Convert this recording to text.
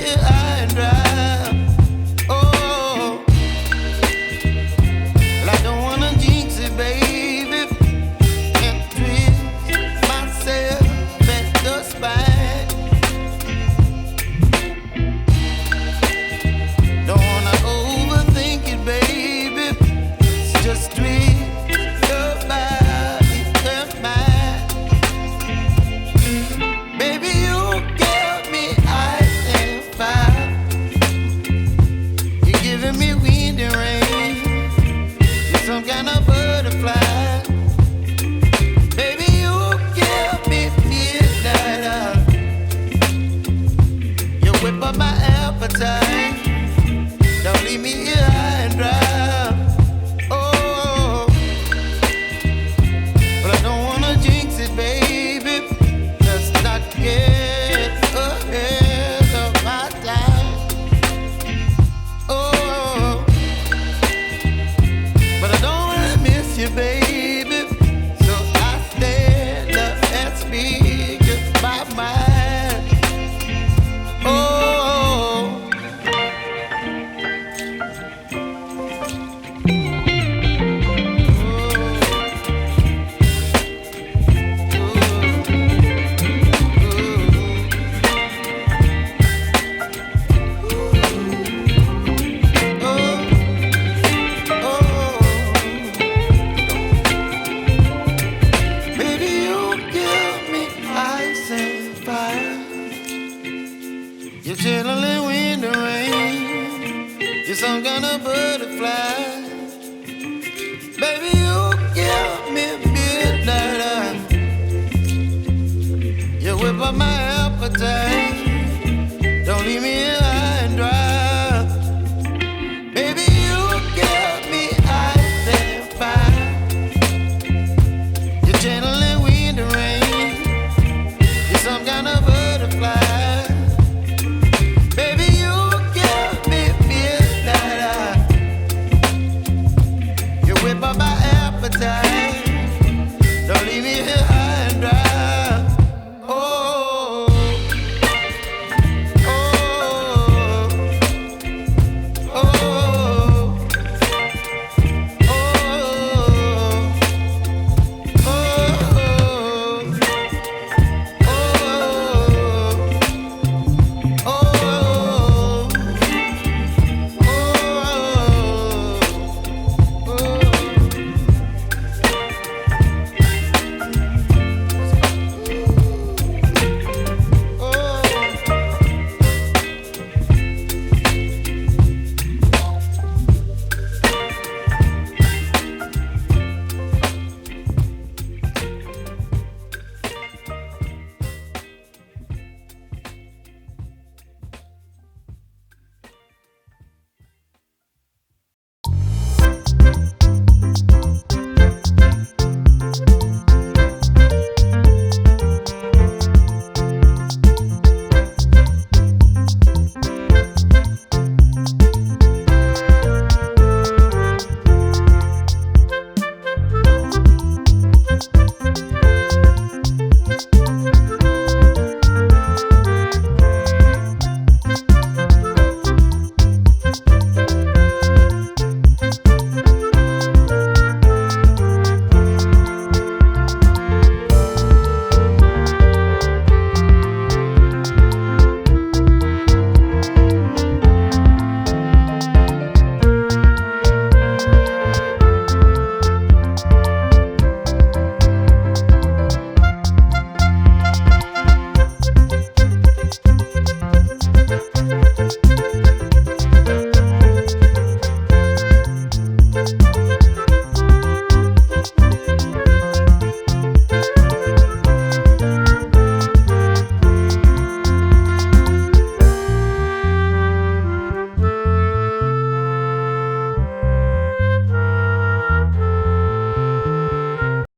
here high and dry. Oh, well, I don't wanna jinx it, baby, and twist myself at the spine. Don't wanna overthink it, baby. It's just twist your body and mine. Baby, you give me ice and fire. You're giving me wind and rain. You're some kind of butterfly. Baby, you give me midnight. You whip up my appetite. Don't leave me here high and dry. Oh, but I don't wanna jinx it, baby. Let's not get ahead of my time. Oh, but I don't wanna miss you, baby. So I stand up and speak just my mind. Oh. You're chilling wind and rain. You're some kind of butterfly. Baby, you give me midnight. You whip up my appetite.